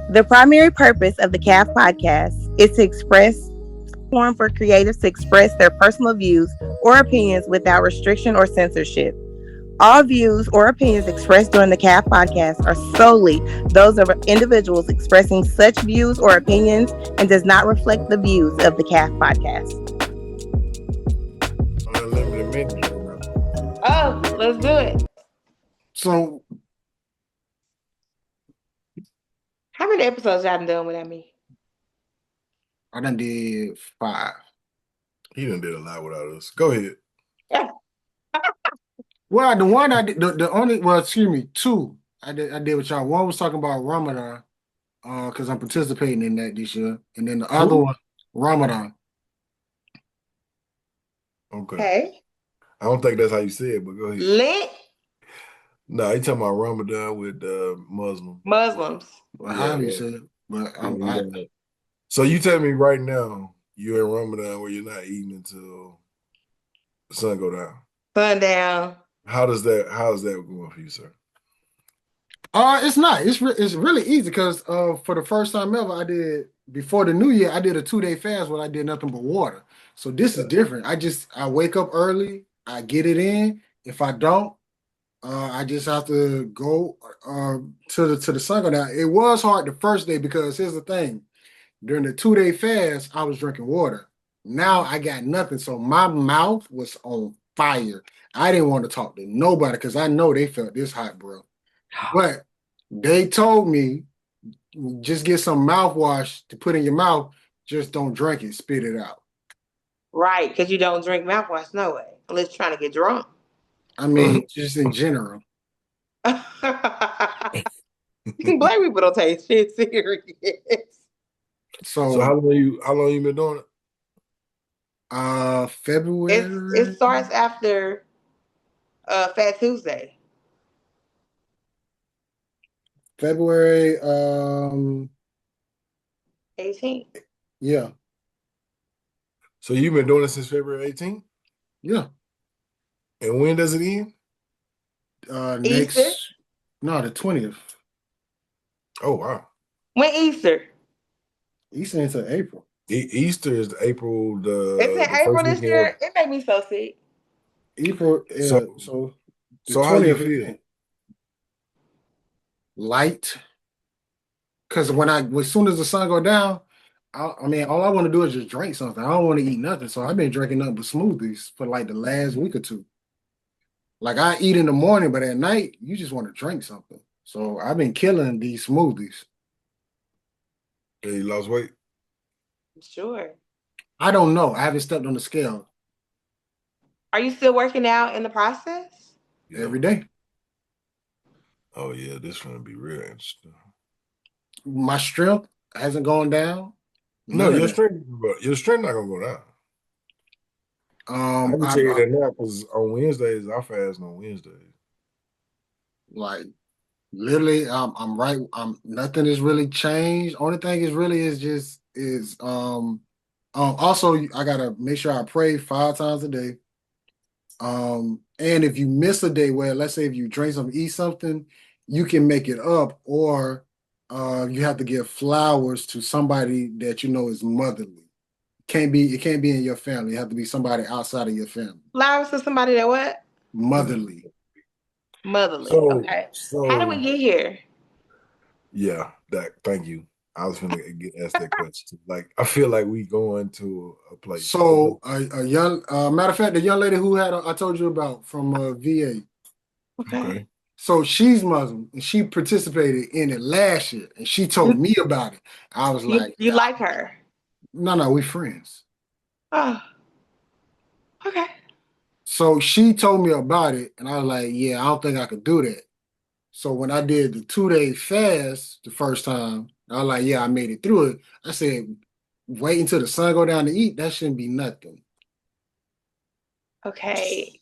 The primary purpose of the CAF podcast is to express platform for creatives to express their personal views or opinions without restriction or censorship. All views or opinions expressed during the CAF podcast are solely those of individuals expressing such views or opinions and does not reflect the views of the CAF podcast. Unlimited menu. Oh, let's do it. So, How many episodes y'all done without me? I done did 5. He done did a lot without us. Go ahead. Well, the one I did, the only, well, excuse me, 2 I did with y'all. One was talking about Ramadan, because I'm participating in that this year, and then the other one, Ramadan. Okay. I don't think that's how you say it, but go ahead. Lit? No, you talking about Ramadan with Muslims. Well, how you say it? But So you tell me right now, you're in Ramadan where you're not eating until the sun go down. Sundown. How's that going for you, sir? It's not. It's really easy because for the first time ever, I did before the new year. I did a 2-day fast where I did nothing but water. So this is different. I wake up early. I get it in. If I don't, I just have to go to the sun go down. It was hard the first day because here's the thing: during the 2-day fast, I was drinking water. Now I got nothing, so my mouth was on fire. I didn't want to talk to nobody because I know they felt this hot, bro. But they told me just get some mouthwash to put in your mouth. Just don't drink it. Spit it out. Right, because you don't drink mouthwash, no way. Unless you're trying to get drunk. I mean, just in general. Black people don't take shit serious. So how long you been doing it? February. It starts after Fat Tuesday. February 18th. Yeah. So you've been doing it since February 18th? Yeah. And when does it end? Easter? The 20th. Oh wow. When Easter? Easter into April. Easter is April. It's in April this year. It made me so sick. April. So how do you feel? Light. Because as soon as the sun go down, I mean, all I want to do is just drink something. I don't want to eat nothing. So I've been drinking nothing but smoothies for like the last week or 2. Like I eat in the morning, but at night you just want to drink something. So I've been killing these smoothies. And you lost weight? Sure. I don't know. I haven't stepped on the scale. Are you still working out in the process? Yeah. Every day. Oh yeah, this is gonna be real interesting. My strength hasn't gone down. No, your strength not gonna go down. I can tell you that now because on Wednesdays I fast on Wednesdays. Like literally, I'm right. Nothing has really changed. Only thing is also I gotta make sure I pray 5 times a day. And if you miss a day where, let's say if you drink something, eat something, you can make it up, or you have to give flowers to somebody that you know is motherly. It can't be in your family. It have to be somebody outside of your family. Flowers to somebody that what? Motherly. Okay. So how do we get here? Yeah, thank you. I was gonna ask that question. Like, I feel like we going to a place. So a young matter of fact, the young lady who I told you about from VA. Okay. So she's Muslim and she participated in it last year, and she told me about it. I was like, "You like her?" No, we friends. Oh, okay. So she told me about it, and I was like, yeah, I don't think I could do that. So when I did the 2-day fast the first time, I was like, yeah, I made it through it. I said, wait until the sun go down to eat. That shouldn't be nothing. Okay.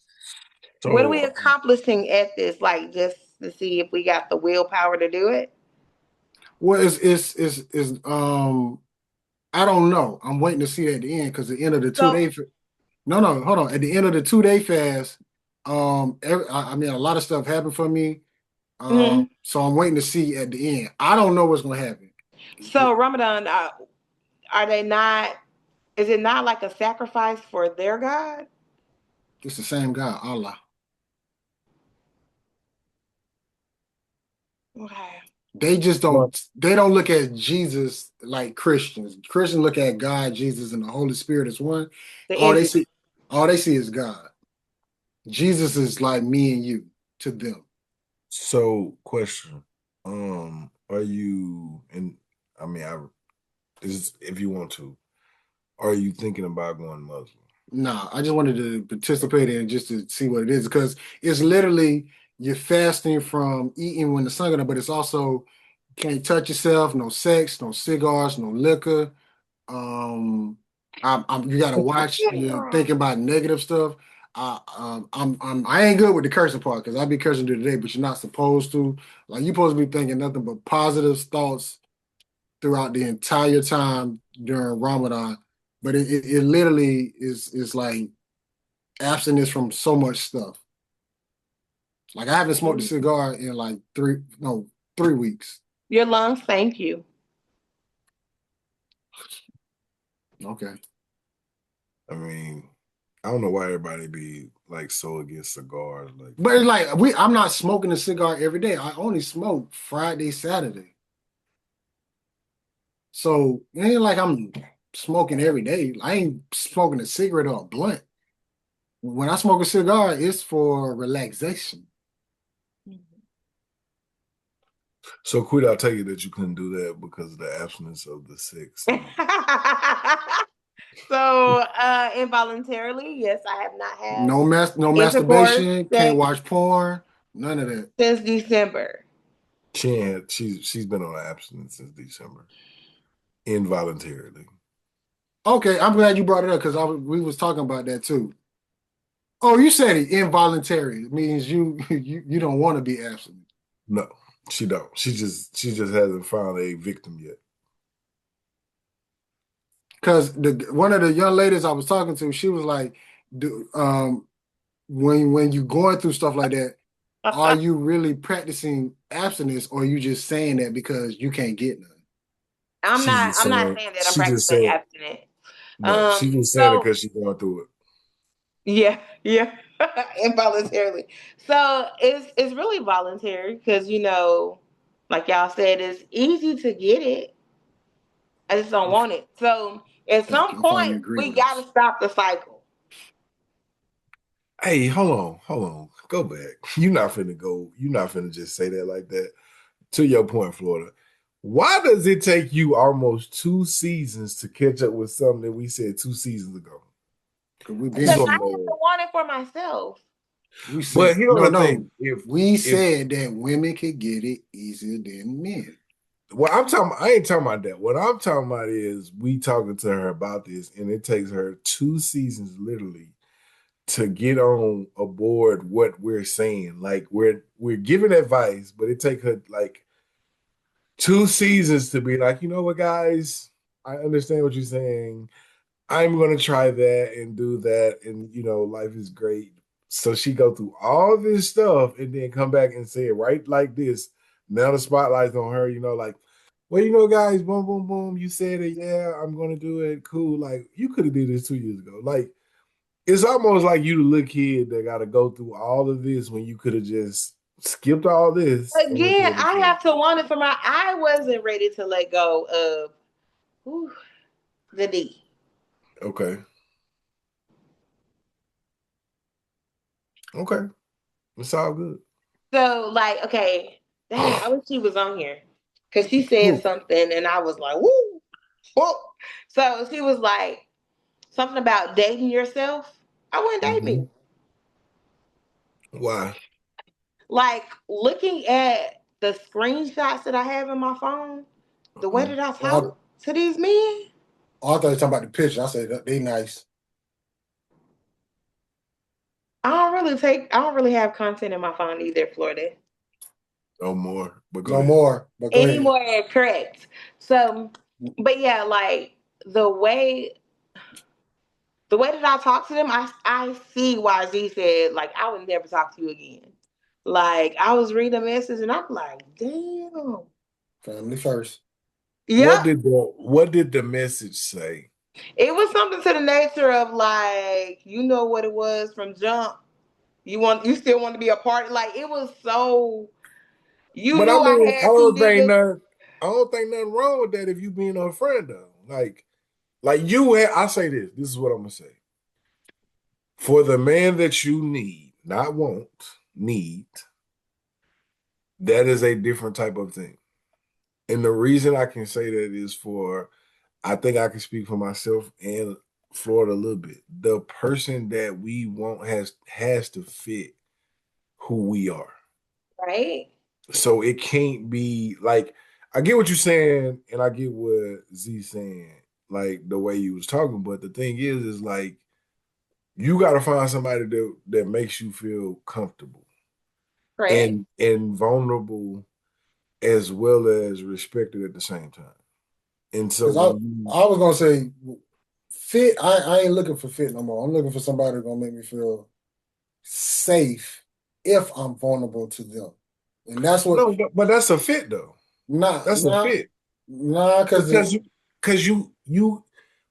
So, what are we accomplishing at this? Like, just to see if we got the willpower to do it? Well, it's I don't know. I'm waiting to see at the end because the end of the 2-day. No, hold on. At the end of the 2-day fast, I mean, a lot of stuff happened for me. So I'm waiting to see at the end. I don't know what's gonna happen. So Ramadan, are they not? Is it not like a sacrifice for their God? It's the same God, Allah. Okay. They just don't. They don't look at Jesus like Christians. Christians look at God, Jesus, and the Holy Spirit as one. All they see is God. Jesus is like me and you to them. So, question: are you? And I mean, if you want to, are you thinking about going Muslim? No, I just wanted to participate in just to see what it is because it's literally you're fasting from eating when the sun goes up, but it's also can't touch yourself, no sex, no cigars, no liquor. You gotta watch. You're thinking about negative stuff. I ain't good with the cursing part because I be cursing today, but you're not supposed to. Like you're supposed to be thinking nothing but positive thoughts throughout the entire time during Ramadan. But it literally is like abstinence from so much stuff. Like I haven't smoked a cigar in like 3 weeks. Your lungs thank you. Okay. I mean, I don't know why everybody be like so against cigars. Like, but it's like I'm not smoking a cigar every day. I only smoke Friday, Saturday. So it ain't like I'm smoking every day. I ain't smoking a cigarette or a blunt. When I smoke a cigar, it's for relaxation. So, Quid, I'll tell you that you couldn't do that because of the abstinence of the sex. So, involuntarily, yes, I have not had no masturbation, can't watch porn, none of that. Since December. She's been on abstinence since December. Involuntarily. Okay, I'm glad you brought it up because we was talking about that too. Oh, you said it involuntary. It means you don't want to be abstinent. No, she don't. She just hasn't found a victim yet. Because one of the young ladies I was talking to, she was like, when you going through stuff like that, are you really practicing abstinence or are you just saying that because you can't get none? I'm not saying that I'm practicing abstinence. No, she's just saying it because she's going through it. Yeah, involuntarily. So it's really voluntary because like y'all said, it's easy to get it. I just don't want it. So at some point, we gotta stop the cycle. Hey, hold on. Go back. You're not finna just say that like that. To your point, Florida. Why does it take you almost 2 seasons to catch up with something that we said 2 seasons ago? Because I have to want it for myself. But here's the thing. If we said that women could get it easier than men. Well, I ain't talking about that. What I'm talking about is we talking to her about this, and it takes her 2 seasons literally to get on aboard what we're saying. Like we're giving advice, but it take her like 2 seasons to be like, you know what, guys, I understand what you're saying. I'm gonna try that and do that, and life is great. So she go through all this stuff and then come back and say it right like this. Now the spotlight's on her, like, well, guys, boom, boom, boom. You said it, yeah, I'm gonna do it. Cool. Like, you could have did this 2 years ago. Like, it's almost like you the little kid that gotta go through all of this when you could have just skipped all this. Again, I have to want it for I wasn't ready to let go of the D. Okay. It's all good. So, like, okay, dang, I wish she was on here. Because she said something and I was like, woo, whoa. So she was like, something about dating yourself. I wouldn't date me. Why? Like, looking at the screenshots that I have in my phone, the way that I talk to these men. Oh, I thought you were talking about the picture. I said they nice. I don't really have content in my phone either, Florida. No more. But no more. But go anymore, correct. So, but yeah, like the way that I talk to them, I see why Z said, like, I would never talk to you again. Like, I was reading a message and I'm like, damn. Family first. Yep. What did the message say? It was something to the nature of like, you know what it was from jump. You still want to be a part. Like it was so you But I knew I mean, had two niggas. I don't think nothing wrong with that if you being her friend though. Like I say this. This is what I'm gonna say. For the man that you need, not want, need, that is a different type of thing. And the reason I can say that is I think I can speak for myself and Florida a little bit. The person that we want has to fit who we are. Right. So it can't be like I get what you're saying, and I get what Z's saying, like the way you was talking. But the thing is like you got to find somebody that makes you feel comfortable Correct. and vulnerable as well as respected at the same time. And so I was gonna say fit. I ain't looking for fit no more. I'm looking for somebody that's gonna make me feel safe if I'm vulnerable to them, and that's what. no, but that's a fit though. That's a fit because you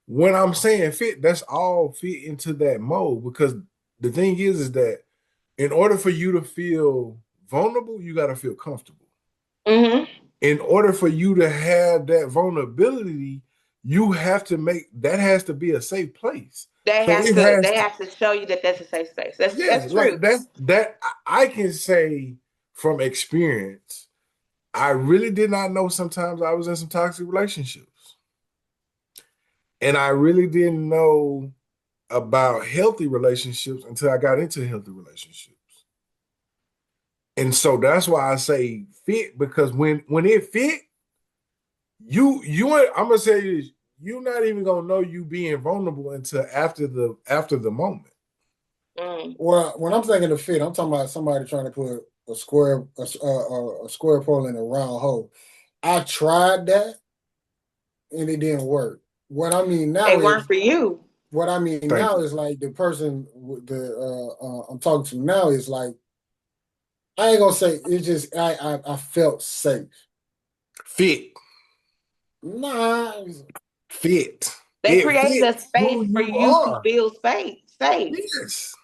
when I'm saying fit, that's all fit into that mode. Because the thing is that in order for you to feel vulnerable, you got to feel comfortable. Mm-hmm. In order for you to have that vulnerability, you have to has to be a safe place. They So have it to. has They to, have to show you that that's a safe space. That's true. like that I can say from experience. I really did not know sometimes I was in some toxic relationships. And I really didn't know about healthy relationships until I got into healthy relationships. And so that's why I say fit, because when it fit, I'm gonna say this, you're not even gonna know you being vulnerable until after the moment. Well, when I'm thinking of fit, I'm talking about somebody trying to put a square pole in a round hole. I tried that and it didn't work. What I mean now They is weren't for you. what I mean Thank now you. is like the person I'm talking to now is like I ain't gonna say it's just I felt safe. Fit. Nah, Fit. They It created a fits space who for you you to are. feel safe. Yes.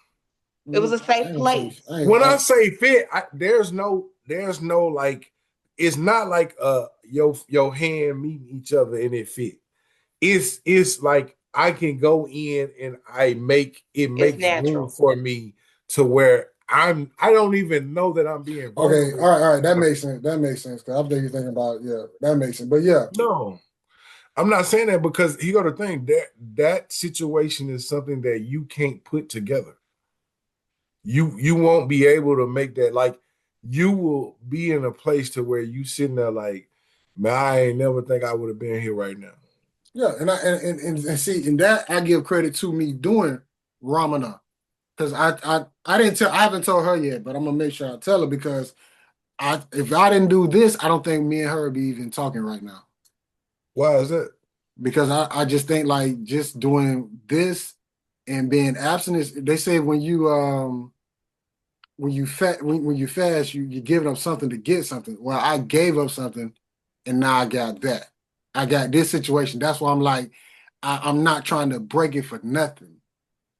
It was a I safe ain't gonna say place. When I say fit, there's no like it's not like your hand meeting each other and it fit. It's like I can go in and it It's makes room natural. for me to where I don't even know that I'm being okay, vulnerable. all right, that makes sense. That makes sense because I'm thinking about that makes sense. But yeah, No, I'm not saying that because you got to think that situation is something that you can't put together. You won't be able to make that, like you will be in a place to where you sitting there like, man, I ain't never think I would have been here right now. yeah, and and see, and that I give credit to me doing Ramana because I didn't tell I haven't told her yet, but I'm gonna make sure I tell her because if I didn't do this, I don't think me and her would be even talking right now. Why is that? Because I just think like just doing this and being absent is they say when you fast you're giving up something to get something. Well, I gave up something and now I got that. I got this situation. That's why I'm like I'm not trying to break it for nothing.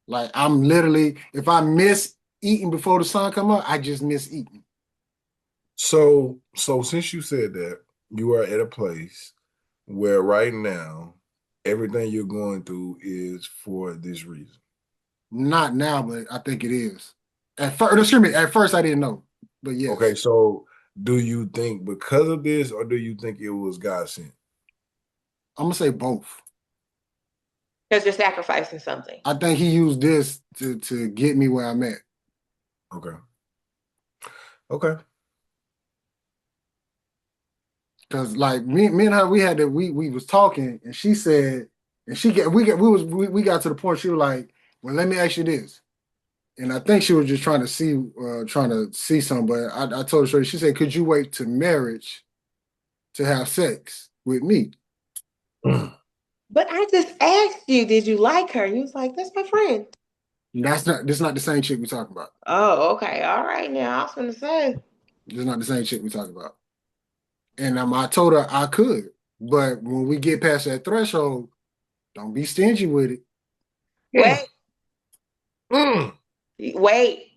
Like I'm literally if I miss eating before the sun come up, I just miss eating. So since you said that, you are at a place where right now everything you're going through is for this reason. Not now, but I think it is. At first, excuse me. At first, I didn't know, but yes. Okay, so do you think because of this, or do you think it was God sent? I'm gonna say both. Because you're sacrificing something. I think he used this to get me where I'm at. Okay. Okay. Cause like me and her, we was talking, and she said, and we got to the point she was like, well, let me ask you this, and I think she was just trying to see something, but I told her she said, could you wait to marriage to have sex with me? But I just asked you, did you like her? You was like, that's my friend. That's not the same chick we talking about. Oh, okay. All right now. I was gonna say. This is not the same chick we talking about. And I told her I could. But when we get past that threshold, don't be stingy with it. Wait, Mm, wait,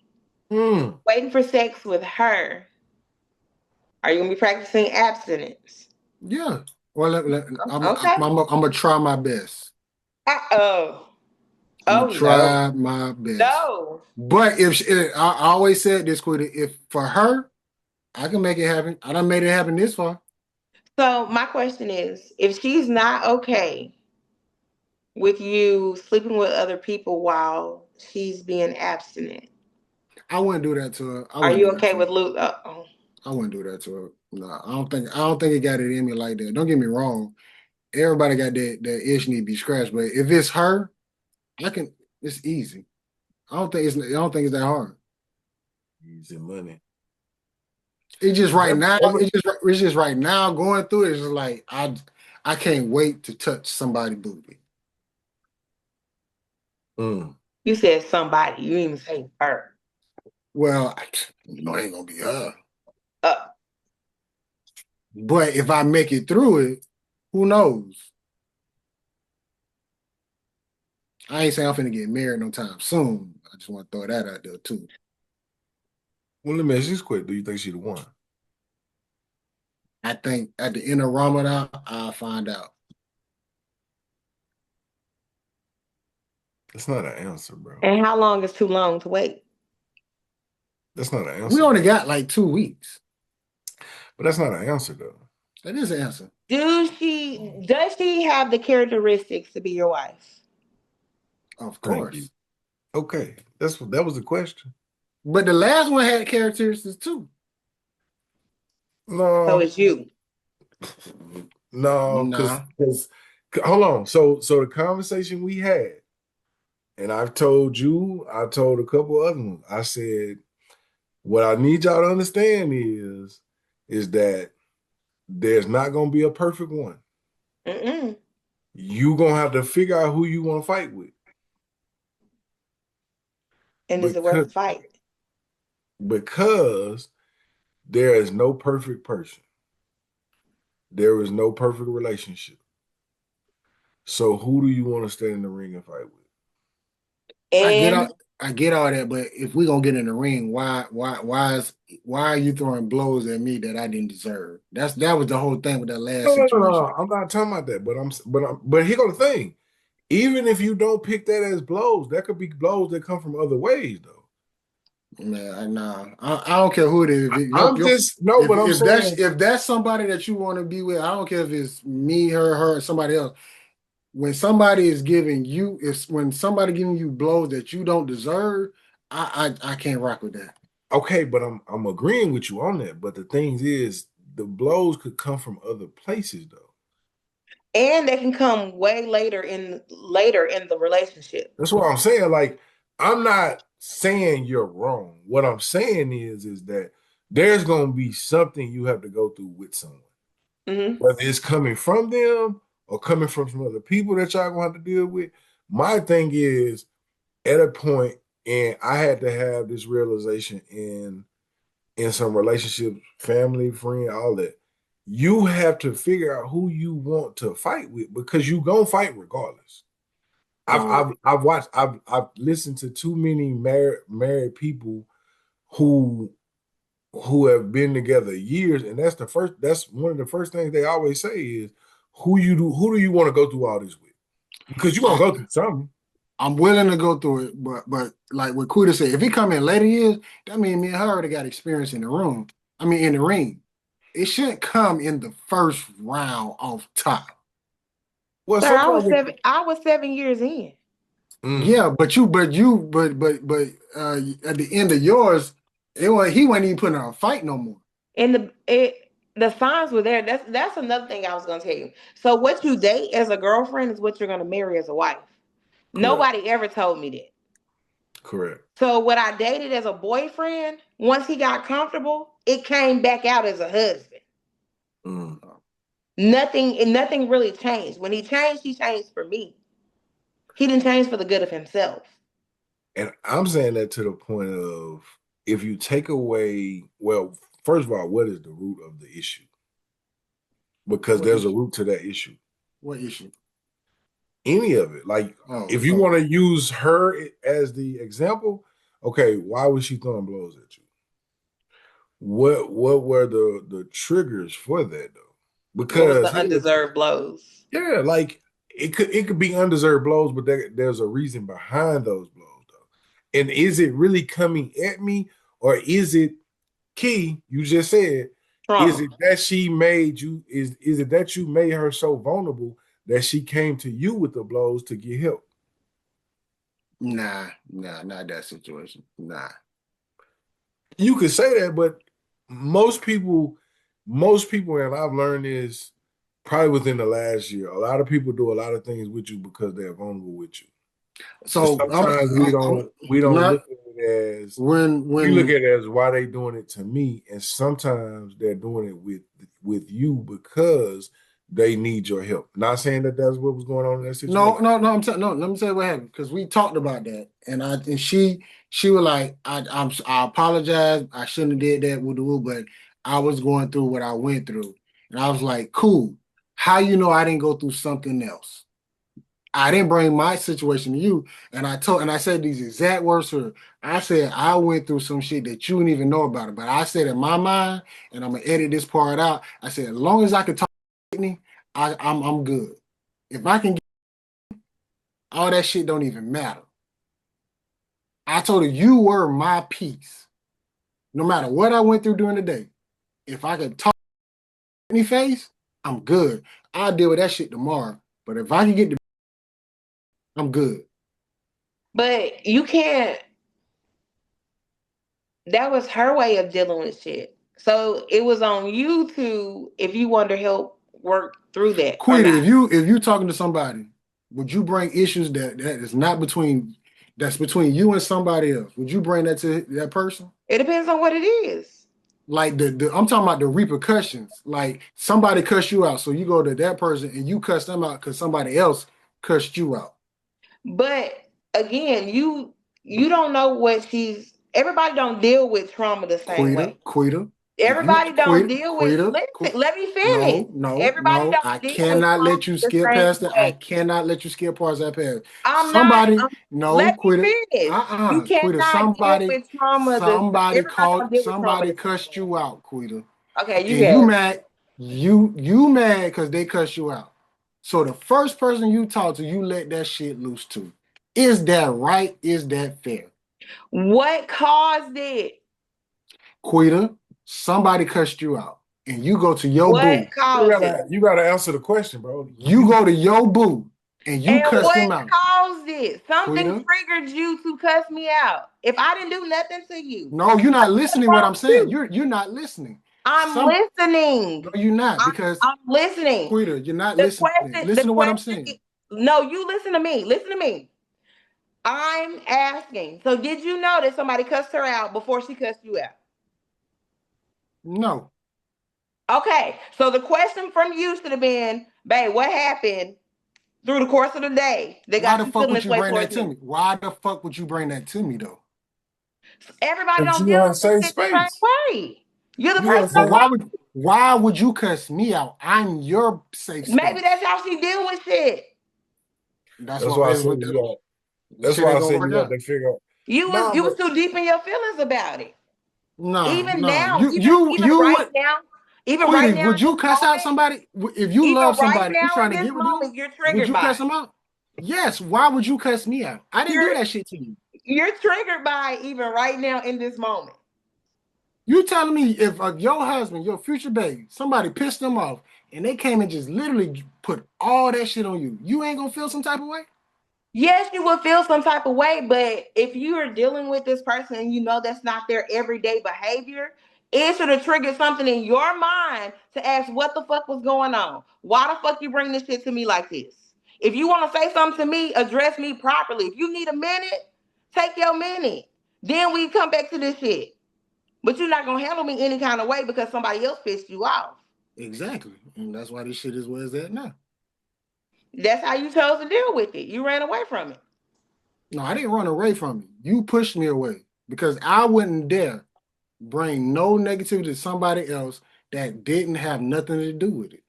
mm. waiting for sex with her. Are you gonna be practicing abstinence? Yeah. Well, Okay. I'm gonna try my best. Oh, I'm gonna oh no, try my best. no. But I always said this, Quita, if for her, I can make it happen. I done made it happen this far. So my question is, if she's not okay with you sleeping with other people while she's being abstinent, I wouldn't do that to her. I are wouldn't you do that okay to her. with Luke? Oh. I wouldn't do that to her. No, I don't think it got it in me like that. Don't get me wrong. Everybody got that itch need to be scratched. But if it's her, I can. It's easy. I don't think it's that hard. Easy money. It's just right now. Every- It's just right now going through it. It's just like I can't wait to touch somebody's booty. Mm. You said somebody. You didn't even say her. Well, it ain't gonna be her. Uh, But if I make it through it, who knows? I ain't saying I'm finna get married no time soon. I just want to throw that out there too. Well, let me ask you this quick. Do you think she the one? I think at the end of Ramadan, I'll find out. That's not an answer, bro. and how long is too long to wait? That's not an We answer. only got like 2 weeks. But that's not an answer, though. That is an answer. Does she have the characteristics to be your wife? Of Thank you. course. Okay, that was the question. But the last one had characteristics too. So No, it's you. no, Nah. because hold on. So the conversation we had, and I've told you, I told a couple other ones. I said, what I need y'all to understand is that there's not gonna be a perfect one. Mm-mm. You gonna have to figure out who you want to fight with. And is it worth Because the fight? because there is no perfect person. There is no perfect relationship. So who do you want to stand in the ring and fight with? And I get all that, but if we gonna get in the ring, why are you throwing blows at me that I didn't deserve? That was the whole thing with that last situation. No. I'm not talking about that. But here go the thing. Even if you don't pick that as blows, that could be blows that come from other ways, though. Man, nah, I don't care who it is. I'm just no, but I'm saying If that's somebody that you want to be with, I don't care if it's me, her, or somebody else. When somebody is giving you, when somebody giving you blows that you don't deserve, I can't rock with that. okay, but I'm agreeing with you on that. But the thing is, the blows could come from other places, though. they can come way later in the relationship. That's what I'm saying. Like, I'm not saying you're wrong. What I'm saying is that there's gonna be something you have to go through with someone. Mm-hmm. Whether it's coming from them or coming from some other people that y'all gonna have to deal with. My thing is at a point, and I had to have this realization in some relationships, family, friend, all that. You have to figure out who you want to fight with because you gonna fight regardless. I've watched I've listened to too many married people who have been together years, and that's one of the first things they always say is who do you want to go through all this with? Because you want to go through something. I'm willing to go through it, but like what Kuda said, if he come in later years, that means me and her already got experience in the room. I mean, in the ring. It shouldn't come in the first round off top. Well, Sir, sometimes I was 7 years in. Yeah, but at the end of yours, he wasn't even putting on a fight no more. And the signs were there. That's another thing I was gonna tell you. So what you date as a girlfriend is what you're gonna marry as a wife. Correct. Nobody ever told me that. Correct. So what I dated as a boyfriend, once he got comfortable, it came back out as a husband. Mm. Nothing really changed. When he changed for me. He didn't change for the good of himself. And I'm saying that to the point of if you take away, well, first of all, what is the root of the issue? because What there's a issue? root to that issue. What issue? Any of it. Like, if you want to use her as the example, okay, why was she throwing blows at you? What were the triggers for that though? What was Because the undeserved blows? yeah, like it could be undeserved blows, but there's a reason behind those blows though. And is it really coming at me, or is it Key? You just said, Trauma. is it that she made you? Is it that you made her so vulnerable that she came to you with the blows to get help? Nah, not that situation. Nah. You could say that, but most people, and I've learned this probably within the last year, a lot of people do a lot of things with you because they're vulnerable with you. So sometimes we don't look at it as when we look at it as why they doing it to me, and sometimes they're doing it with you because they need your help. Not saying that that's what was going on in that situation. No. Let me tell you what happened, because we talked about that, and she was like, I apologize. I shouldn't have did that with the woo, but I was going through what I went through, and I was like, cool. How you know I didn't go through something else? I didn't bring my situation to you, and I said these exact words to her. I said I went through some shit that you didn't even know about it, but I said in my mind, and I'm gonna edit this part out. I said as long as I can talk to Whitney, I'm good. If I can get all that shit, don't even matter. I told her you were my peace, no matter what I went through during the day. If I could talk to Whitney face, I'm good. I'll deal with that shit tomorrow. But if I can get the, I'm good. But you can't. That was her way of dealing with shit. So it was on you to, if you want to help work through that. Quita, if you talking to somebody, would you bring issues that is not that's between you and somebody else? Would you bring that to that person? It depends on what it is. Like I'm talking about the repercussions. Like somebody cussed you out, so you go to that person and you cuss them out because somebody else cussed you out. But again, you don't know what everybody don't deal with trauma the same way. Quita. Everybody don't deal with. Listen, let me finish. Everybody don't I deal cannot with let you skip the past same that. way. I cannot let you skip past that past. Let Quita. me finish. You cannot deal with trauma. Somebody cussed you out, Quita. Okay, you mad. You mad because they cussed you out. So the first person you talk to, you let that shit loose to. Is that right? Is that fair? What caused it? Quita, somebody cussed you out. And you go to your boo. You gotta answer the question, bro. You go to your boo and you cuss them out. What caused it? Something triggered you to cuss me out. If I didn't do nothing to you. No, you're not listening to what I'm saying. You're not listening. I'm listening. No, you're not, because I'm listening. Quita, you're not listening. Listen to what I'm saying. No, you listen to me. Listen to me. I'm asking. So did you know that somebody cussed her out before she cussed you out? No. Okay. So the question from you should have been, babe, what happened through the course of the day? Why the fuck would you bring that to me? Why the fuck would you bring that to me though? Everybody don't deal with it the same way. You're the person. Why would you cuss me out? I'm your safe space. Maybe that's how she deal with shit. That's why I said That's why I said they figure out. You was too deep in your feelings about it. No, even now, even right now, would you cuss out somebody if you love somebody? Right now, trying to get with them? You're triggered. Would you cuss them out? Yes. Why would you cuss me out? I didn't do that shit to you. You're triggered by even right now in this moment. You telling me if your husband, your future baby, somebody pissed them off and they came and just literally put all that shit on you, you ain't gonna feel some type of way? Yes, you will feel some type of way, but if you are dealing with this person and you know that's not their everyday behavior, it should have triggered something in your mind to ask what the fuck was going on. Why the fuck you bring this shit to me like this? If you want to say something to me, address me properly. If you need a minute, take your minute. Then we come back to this shit. But you're not gonna handle me any kind of way because somebody else pissed you off. Exactly. And that's why this shit is where it's at now. That's how you chose to deal with it. You ran away from it. No, I didn't run away from it. You pushed me away because I wouldn't dare bring no negativity to somebody else that didn't have nothing to do with it.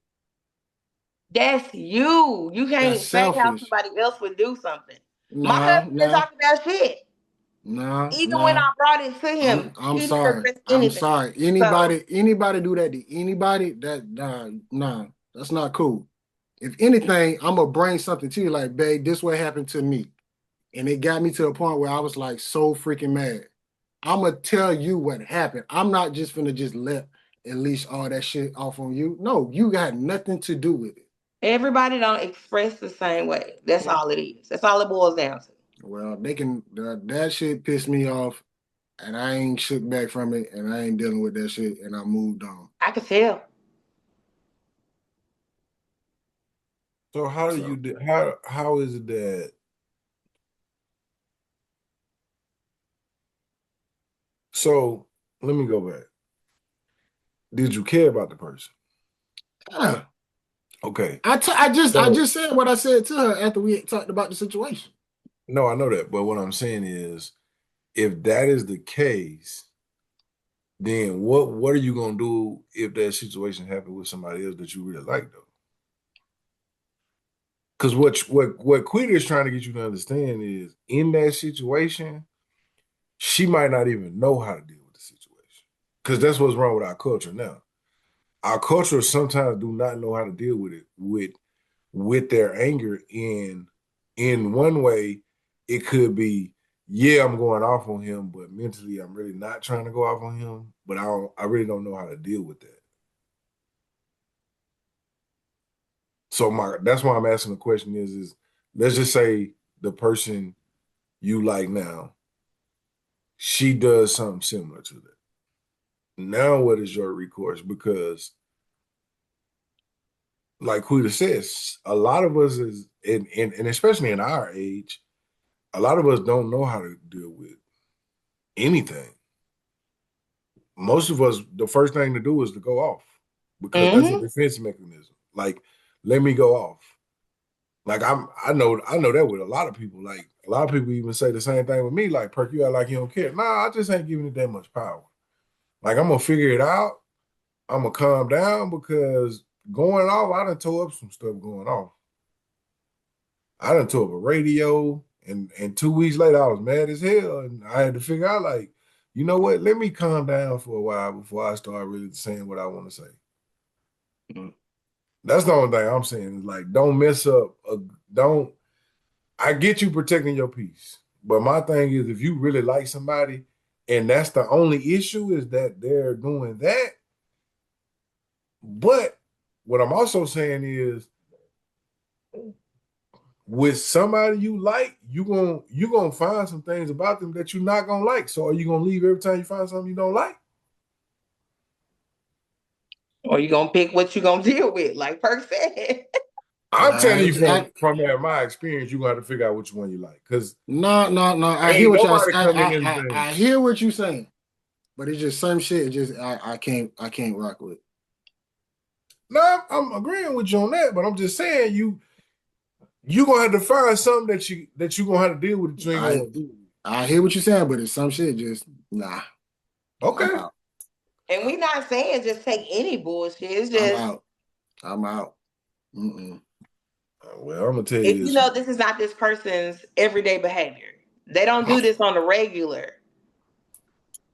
That's you. You That's can't how selfish. somebody else would do something. My Nah, cousin didn't nah, talk about shit. nah, Even when nah. I brought it to him, I'm he didn't sorry. address I'm anything. sorry. So Anybody do that to anybody? That nah, that's not cool. If anything, I'm gonna bring something to you like, babe, this what happened to me. And it got me to a point where I was like so freaking mad. I'm gonna tell you what happened. I'm not just gonna just let unleash all that shit off on you. No, you got nothing to do with it. everybody don't express the same way. That's all it is. That's all it boils down to. Well, they can that shit pissed me off, and I ain't shook back from it, and I ain't dealing with that shit, and I moved on. I could tell. So how do So you how is it that so let me go back. Did you care about the person? yeah. Okay. I So just said what I said to her after we talked about the situation. no, I know that, but what I'm saying is if that is the case, then what are you gonna do if that situation happened with somebody else that you really like though? Because what Quita is trying to get you to understand is in that situation, she might not even know how to deal with the situation. Because that's what's wrong with our culture now. Our culture sometimes do not know how to deal with it with their anger in one way, it could be, yeah, I'm going off on him, but mentally I'm really not trying to go off on him, but I really don't know how to deal with that. So that's why I'm asking the question is let's just say the person you like now, she does something similar to that. Now what is your recourse? Because like Quita says, a lot of us is and especially in our age, a lot of us don't know how to deal with anything. Most of us, the first thing to do is to go off because that's a Mm-hmm. defense mechanism. Like, let me go off. Like I know that with a lot of people. Like a lot of people even say the same thing with me. Like, Perk, you act like you don't care. Nah, I just ain't giving it that much power. Like I'm gonna figure it out. I'm gonna calm down because going off, I done tore up some stuff going off. I done tore up a radio, and 2 weeks later I was mad as hell, and I had to figure out like, you know what? Let me calm down for a while before I start really saying what I want to say. Mm. That's the only thing I'm saying is like, don't mess up. Don't. I get you protecting your peace, but my thing is, if you really like somebody, and that's the only issue is that they're doing that. But what I'm also saying is, with somebody you like, you gonna find some things about them that you're not gonna like. So are you gonna leave every time you find something you don't like? Or you gonna pick what you gonna deal with, like Perk said. I'm telling you I, from my experience, you're gonna have to figure out which one you like. Cause no. I hear ain't what y'all. nobody come in this thing. I hear what you're saying, but it's just some shit. It just I can't rock with. No, I'm agreeing with you on that, but I'm just saying you gonna have to find something that you gonna have to deal with that you ain't gonna do. I hear what you're saying, but it's some shit just nah. Okay. I'm out. And we not saying just take any bullshit. It's I'm just out. I'm out. Mm-mm. Well, I'm gonna tell if you you this. know this is not this person's everyday behavior. They don't do this on the regular.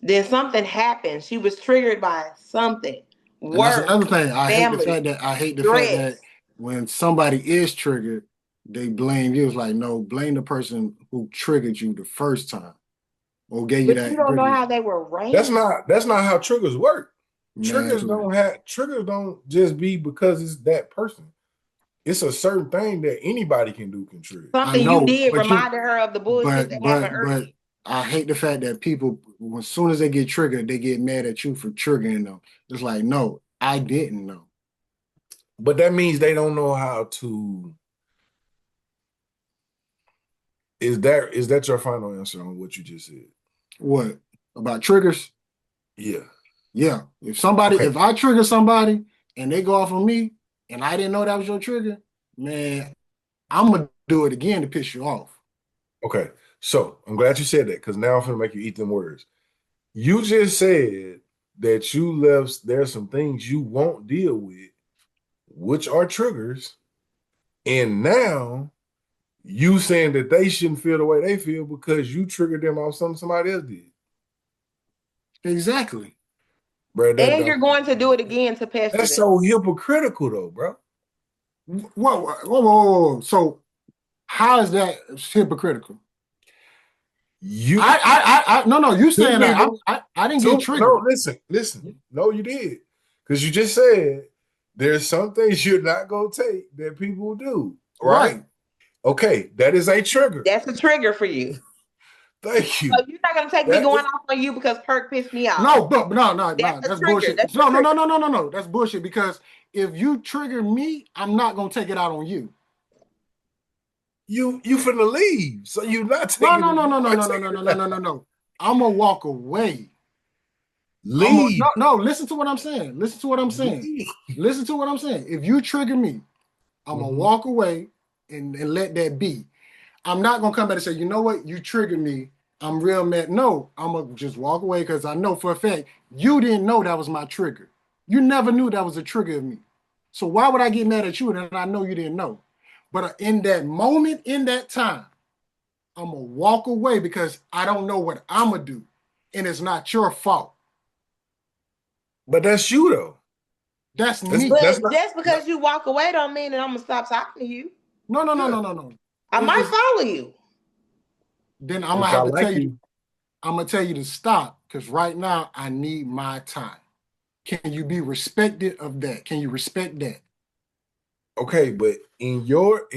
Then something happened. She was triggered by something. And that's Work, another thing. I hate the family, fact stress. that when somebody is triggered, they blame you. It's like, no, blame the person who triggered you the first time or gave you But you that don't know previous. how they were That's raised. not how triggers work. Man, Triggers don't just be because it's that person. It's a certain thing that anybody can trigger. I Something you know, did reminded her of the bullshit that happened but earlier. I hate the fact that people, as soon as they get triggered, they get mad at you for triggering them. It's like, no, I didn't know. But that means they don't know how to. Is that your final answer on what you just said? What about triggers? Yeah. Yeah. Okay. If I trigger somebody and they go off on me and I didn't know that was your trigger, man, I'm gonna do it again to piss you off. Okay. So I'm glad you said that because now I'm gonna make you eat them words. You just said that there's some things you won't deal with, which are triggers, And now you saying that they shouldn't feel the way they feel because you triggered them off something somebody else did. Exactly. Bro, And you're going to do it again to pester that's them. so hypocritical though, bro. Whoa. So how is that hypocritical? You No, you saying that I didn't get triggered. No, listen. No, you did. Because you just said there's some things you're not gonna take that people do. Right? Okay, that is a trigger. That's a trigger for you. Thank you. So you're not gonna take me going off on you because Perk pissed me off. No, that's bullshit. That's no, that's bullshit. Because if you trigger me, I'm not gonna take it out on you. You finna leave, so you not taking. No. I'm gonna walk away. Leave. No. Listen to what I'm saying. Listen to what I'm saying. If you trigger me, I'm gonna walk away and let that be. I'm not gonna come back and say, you know what, you triggered me. I'm real mad. No, I'm gonna just walk away because I know for a fact you didn't know that was my trigger. You never knew that was a trigger of me. So why would I get mad at you and I know you didn't know? But in that moment, in that time, I'm gonna walk away because I don't know what I'm gonna do, and it's not your fault. But that's you though. That's me. But just because you walk away don't mean that I'm gonna stop talking to you. No. I might follow you. Then I'm gonna have to tell you. I'm gonna tell you to stop because right now I need my time. Can you be respected of that? Can you respect that? Okay, but in your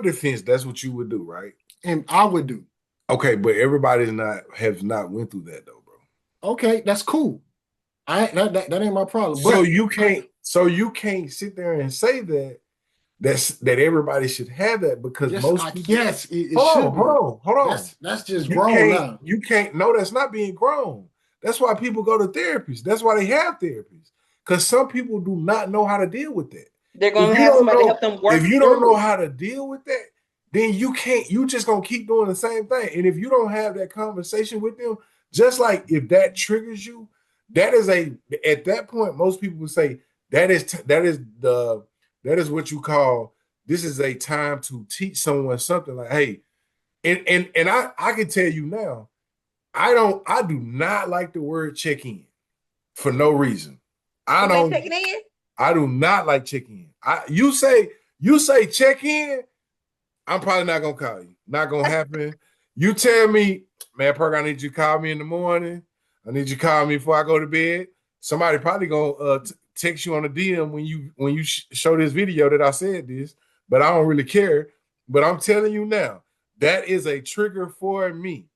defense, that's what you would do, right? And I would do. Okay, but everybody has not went through that though, bro. Okay, that's cool. That ain't my problem. So you can't sit there and say that everybody should have that because most people. Yes, it should. Hold on. That's just grown now. You can't. No, that's not being grown. That's why people go to therapists. That's why they have therapists. Because some people do not know how to deal with that. They're going to have somebody to help them work. If you don't know how to deal with that, then you can't. You just gonna keep doing the same thing. And if you don't have that conversation with them, just like if that triggers you, that is at that point most people would say that is what you call this is a time to teach someone something like, hey, and I can tell you now, I do not like the word check in for no reason. I do not like check in. You say check in, I'm probably not gonna call you. Not gonna happen. You tell me, man, Perk, I need you to call me in the morning. I need you to call me before I go to bed. Somebody probably gonna text you on a DM when you show this video that I said this, but I don't really care. But I'm telling you now, that is a trigger for me.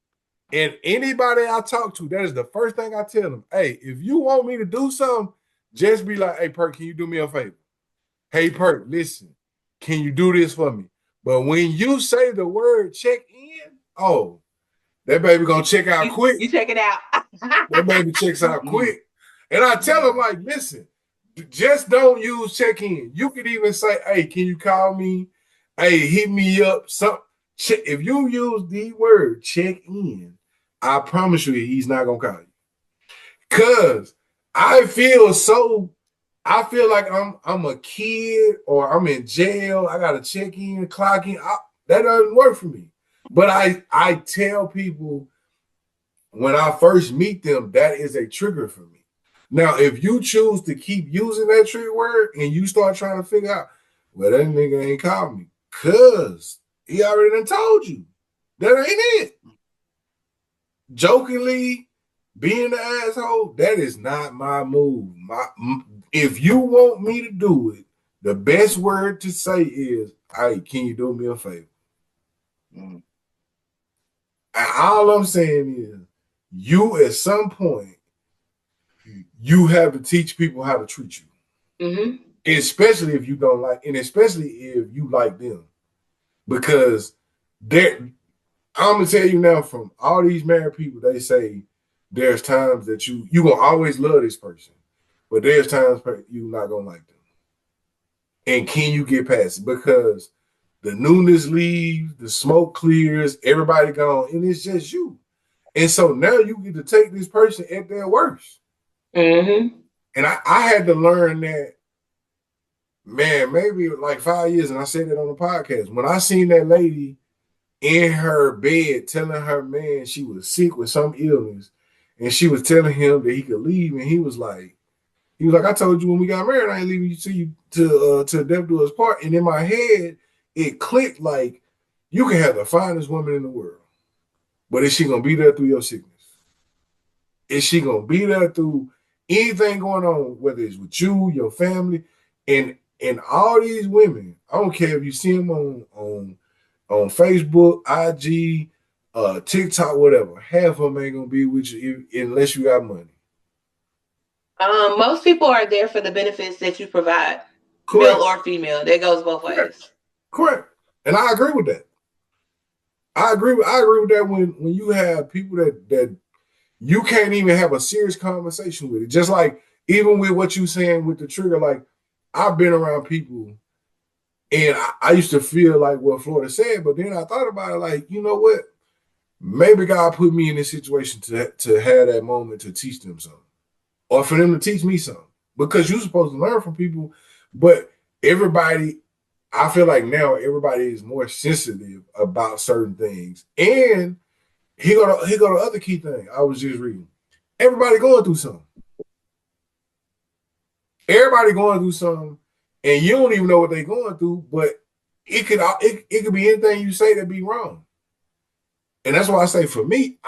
And anybody I talk to, that is the first thing I tell them. Hey, if you want me to do something, just be like, hey, Perk, can you do me a favor? Hey, Perk, listen, can you do this for me? But when you say the word check in, oh, that baby gonna check out quick. You check it out. That baby checks out quick. And I tell them, like, listen, just don't use check in. You could even say, hey, can you call me? Hey, hit me up. If you use the word check in, I promise you he's not gonna call you. Cause I feel like I'm a kid or I'm in jail. I gotta check in, clock in. That doesn't work for me. But I tell people when I first meet them, that is a trigger for me. Now, if you choose to keep using that trigger word and you start trying to figure out, well, that nigga ain't called me, cause he already done told you. That ain't it. Jokingly, being an asshole, that is not my move. If you want me to do it, the best word to say is, hey, can you do me a favor? Mm-hmm. All I'm saying is, you at some point, you have to teach people how to treat you. Mm-hmm. Especially if you don't like, and especially if you like them. Because I'm going to tell you now, from all these married people, they say there's times that you going to always love this person, but there's times you're not going to like them. And can you get past it? Because the newness leaves, the smoke clears, everybody gone, and it's just you. And so now you get to take this person at their worst. Mm-hmm. And I had to learn that Man, maybe like 5 years, and I said it on the podcast. When I seen that lady in her bed telling her man she was sick with some illness, and she was telling him that he could leave, and he was like, I told you when we got married, I ain't leaving you to death do us part. And in my head, it clicked like you can have the finest woman in the world, but is she gonna be there through your sickness? Is she gonna be there through anything going on, whether it's with you, your family, and all these women? I don't care if you see them on Facebook, IG, TikTok, whatever. Half of them ain't gonna be with you unless you got money. Most people are there for the benefits that you provide, Correct. male or female. That goes both ways. Correct. And I agree with that. I agree with that when you have people that you can't even have a serious conversation with it. Just like even with what you saying with the trigger, like I've been around people and I used to feel like what Florida said, but then I thought about it like, you know what? Maybe God put me in this situation to have that moment to teach them something. Or for them to teach me something. Because you're supposed to learn from people, but everybody, I feel like now everybody is more sensitive about certain things. And he go to the other key thing I was just reading. Everybody going through something. Everybody going through something, and you don't even know what they're going through, but it could be anything you say that be wrong. And that's why I say for me,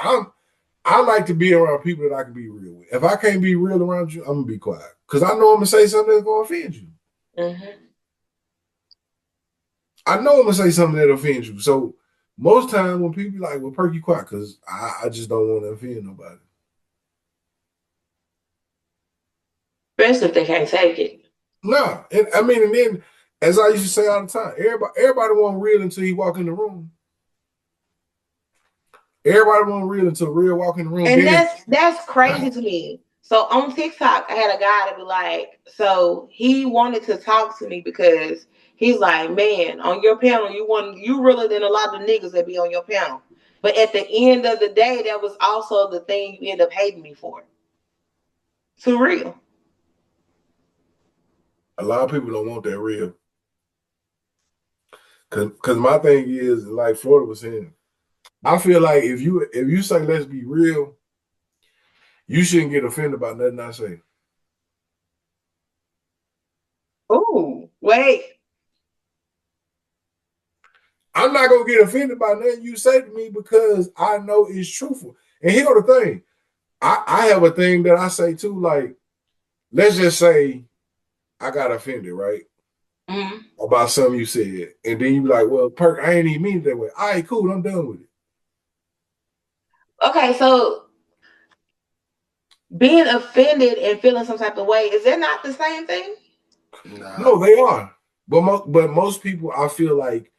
I like to be around people that I can be real with. If I can't be real around you, I'm gonna be quiet. Because I know I'm gonna say something that's gonna offend you. Mm-hmm. I know I'm gonna say something that offends you. So most times when people be like, well, Perk, you quiet, because I just don't want to offend nobody. Especially if they can't take it. No. And I mean, and then as I used to say all the time, everybody want real until he walk in the room. Everybody want real until real walk in the room. And that's crazy to me. So on TikTok, I had a guy to be like, so he wanted to talk to me because he's like, man, on your panel, you realer than a lot of niggas that be on your panel. But at the end of the day, that was also the thing you end up hating me for. Too real. A lot of people don't want that real. Cause my thing is, like Florida was saying, I feel like if you say let's be real, you shouldn't get offended by nothing I say. Ooh, wait. I'm not gonna get offended by nothing you say to me because I know it's truthful. And here's the thing. I have a thing that I say too, like, let's just say I got offended, right? Mm-hmm. About something you said. And then you be like, well, Perk, I ain't even mean it that way. All right, cool, I'm done with it. Okay, so being offended and feeling some type of way, is that not the same thing? Nah. No, they are. But most people, I feel like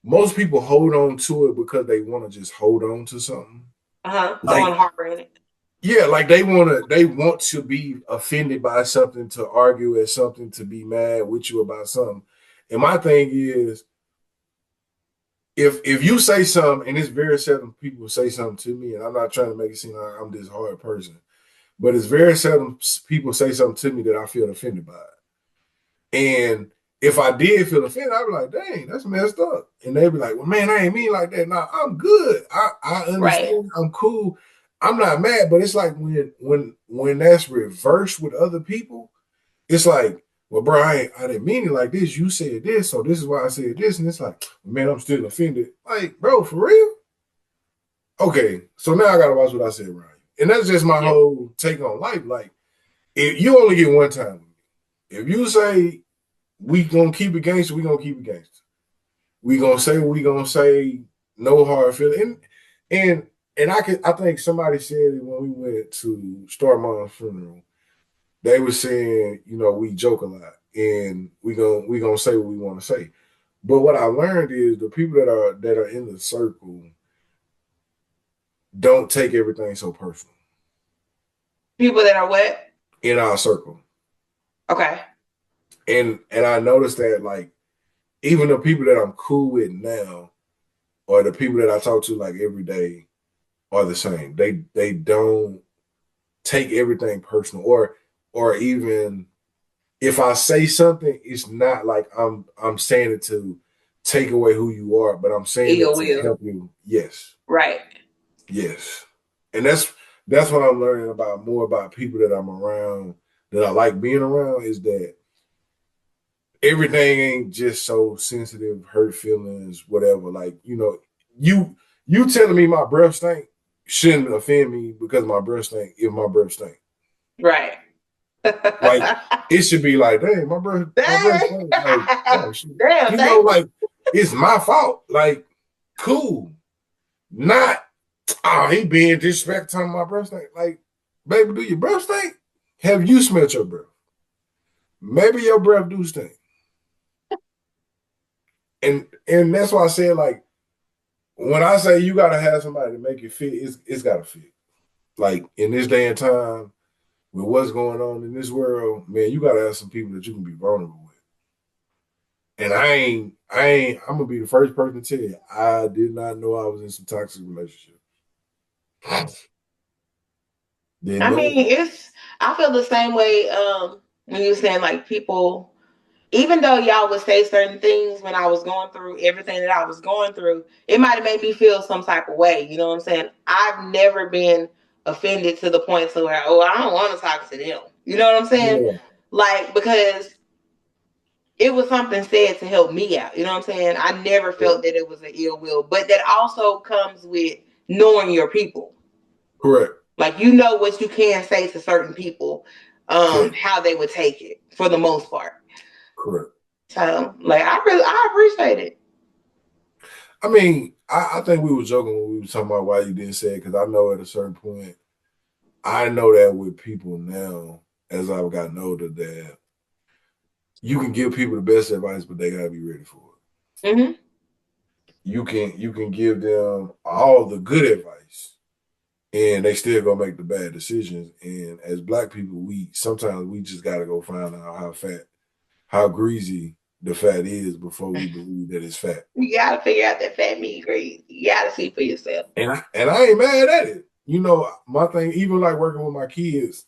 most people hold on to it because they want to just hold on to something. Like, Like, harbor in it. Yeah, like they want to be offended by something, to argue at something, to be mad with you about something. And my thing is, if you say something, and it's very seldom people say something to me, and I'm not trying to make it seem like I'm this hard person, but it's very seldom people say something to me that I feel offended by it. And if I did feel offended, I'd be like, dang, that's messed up. And they'd be like, well, man, I ain't mean like that. Nah, I'm good. I understand. Right. I'm cool. I'm not mad, but it's like when that's reversed with other people, it's like, well, bro, I didn't mean it like this. You said this, so this is why I said this. And it's like, man, I'm still offended. Like, bro, for real? Okay, so now I got to watch what I say around you. And that's just my whole take on life. Like, if you only get one time with me. If you say, we going to keep it gangster, we going to keep it gangster. We going to say what we going to say, no hard feeling. And I think somebody said it when we went to Star Mom's funeral. They were saying, we joke a lot and we gonna say what we want to say. But what I learned is the people that are in the circle don't take everything so personal. People that are what? In our circle. Okay. And I noticed that, like, even the people that I'm cool with now, or the people that I talk to like every day, are the same. They don't take everything personal, or even if I say something, it's not like I'm saying it to take away who you are, but I'm saying it Ill to will. help you. Yes. Right. Yes. And that's what I'm learning about more about people that I'm around that I like being around is that everything ain't just so sensitive, hurt feelings, whatever. Like, you telling me my breath stink shouldn't offend me because my breath stink if my breath stink. Right. Like it should be like, dang, my breath stink. Like, oh shit. Damn, thank you. Like it's my fault. Like, cool. Not he being disrespectful to my breath stink. Like, baby, do your breath stink? Have you smelled your breath? Maybe your breath do stink. And that's why I said, like, when I say you gotta have somebody to make it fit, it's gotta fit. Like in this day and time, with what's going on in this world, man, you gotta have some people that you can be vulnerable with. And I'm gonna be the first person to tell you, I did not know I was in some toxic relationship. I mean, I feel the same way when you were saying like people, even though y'all would say certain things when I was going through everything that I was going through, it might have made me feel some type of way. You know what I'm saying? I've never been offended to the point to where, oh, I don't want to talk to them. You know what I'm saying? Yeah. Like, because it was something said to help me out. You know what I'm saying? I never felt that it was an ill will, but that also comes with knowing your people. Correct. Like, you know what you can say to certain people, Correct. how they would take it for the most part. Correct. So, like, I appreciate it. I mean, I think we were joking when we were talking about why you didn't say it, because I know at a certain point, I know that with people now, as I've gotten older, that you can give people the best advice, but they gotta be ready for it. Mm-hmm. You can give them all the good advice, and they still gonna make the bad decisions. And as Black people, we just gotta go find out how greasy the fat is before we believe that it's fat. You gotta figure out that fat meat grease. You gotta see for yourself. And I ain't mad at it. My thing, even like working with my kids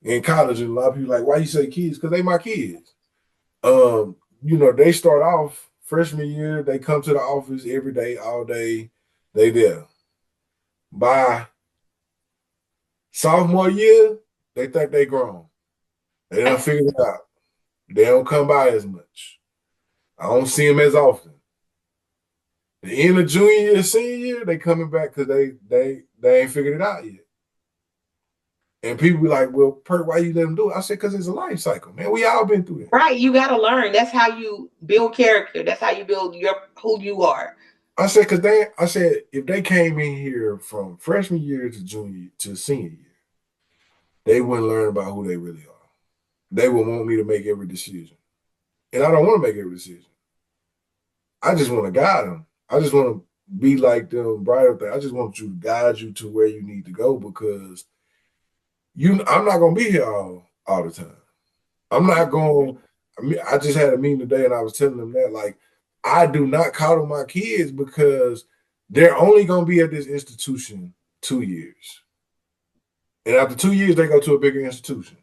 in college, and a lot of people like, why you say kids? Because they my kids. They start off freshman year, they come to the office every day, all day, they there. By sophomore year, they think they grown. They done figured it out. They don't come by as much. I don't see them as often. The end of junior year, senior year, they coming back because they ain't figured it out yet. And people be like, well, Perk, why you let them do it? I said, because it's a life cycle, man. We all been through it. Right. You gotta learn. That's how you build character. That's how you build who you are. I said, if they came in here from freshman year to junior to senior year, they wouldn't learn about who they really are. They would want me to make every decision. And I don't want to make every decision. I just want to guide them. I just want to be like them bright up there. I just want you to guide you to where you need to go, because I'm not gonna be here all the time. I'm not going. I just had a meeting today, and I was telling them that, like, I do not coddle my kids because they're only gonna be at this institution 2 years, and after 2 years, they go to a bigger institution.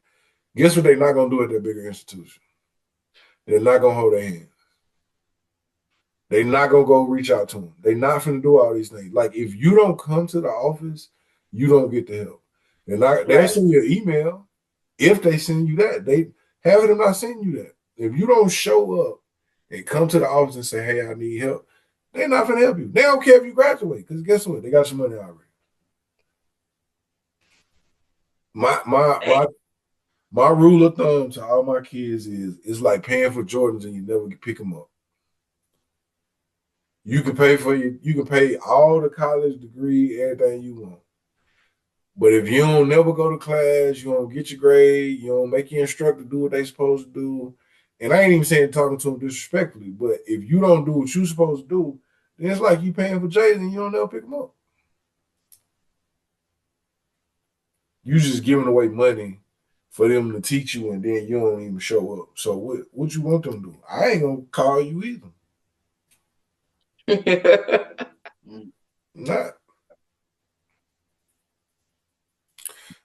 Guess what? They're not gonna do at that bigger institution. They're not gonna hold their hand. They're not gonna go reach out to them. They're not gonna do all these things. Like, if you don't come to the office, you don't get the help. They'll send you an email. If they send you that, they have them not send you that. If you don't show up and come to the office and say, hey, I need help, they're not gonna help you. They don't care if you graduate, because guess what? They got your money already. My rule of thumb to all my kids is, it's like paying for Jordans and you never pick them up. You can pay all the college degree, everything you want. But if you don't never go to class, you don't get your grade, you don't make your instructor do what they supposed to do, and I ain't even saying talking to them disrespectfully, but if you don't do what you're supposed to do, then it's like you paying for J's and you don't never pick them up. You just giving away money for them to teach you, and then you don't even show up. So what you want them to do? I ain't gonna call you either.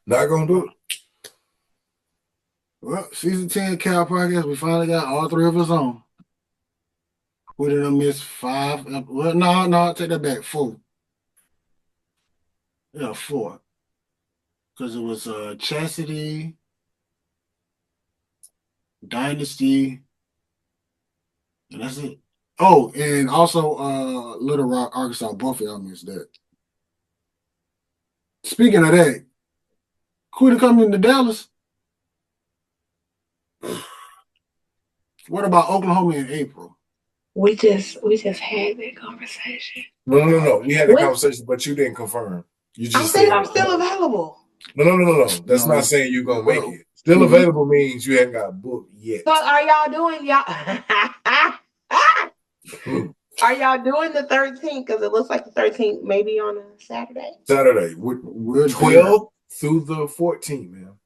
Not gonna do it. Well, season 10 Cal podcast, we finally got all three of us on. We didn't miss 5. Well, no, take that back. 4. Yeah, 4. Because it was Chastity, Dynasty, and that's it. Oh, and also Little Rock, Arkansas, both of y'all missed that. Speaking of that, Quita coming to Dallas. What about Oklahoma in April? We just had that conversation. No. We had a What? conversation, but you didn't confirm. You I just said said I'm still available. No. That's No. not saying you're gonna make No. it. Still available means you haven't got booked yet. So are y'all doing Are y'all doing the 13th? Because it looks like the 13th maybe on a Saturday. Saturday, We're 12th through the 14th, man.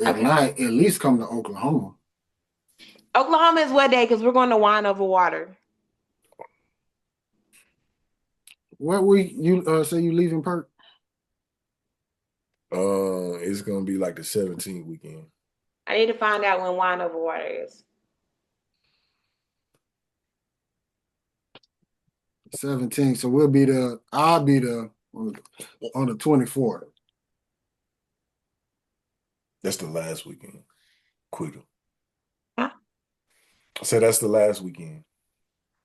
At night, at least come to Oklahoma. Oklahoma is what day? Because we're going to Wine Over Water. What week you say you leaving, Perk? It's gonna be like the 17th weekend. I need to find out when Wine Over Water is. 17. So I'll be the on the 24th. That's the last weekend. Quita. Huh? I said that's the last weekend.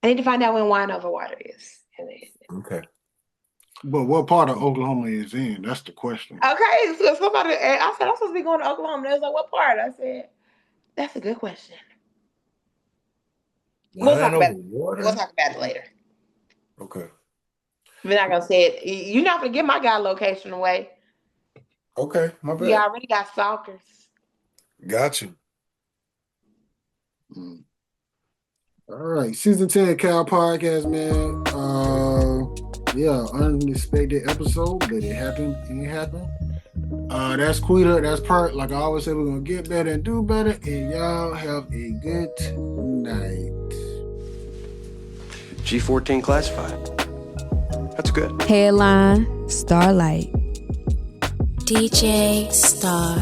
I need to find out when Wine Over Water is. Okay. But what part of Oklahoma is in? That's the question. Okay, so somebody, I said I'm supposed to be going to Oklahoma. They was like, what part? I said, that's a good question. We'll talk about it. We'll talk about it later. Okay. We're not gonna say it. You're not gonna give my guy location away. Okay, my bad. You already got stalkers. Got you. All right, season 10 Cal podcast, man. Yeah, unexpected episode, but it happened. It happened. That's Quita. That's Perk. Like I always say, we're gonna get better and do better. And y'all have a good night. G14 classified. That's good. Headline, Starlight. DJ Star.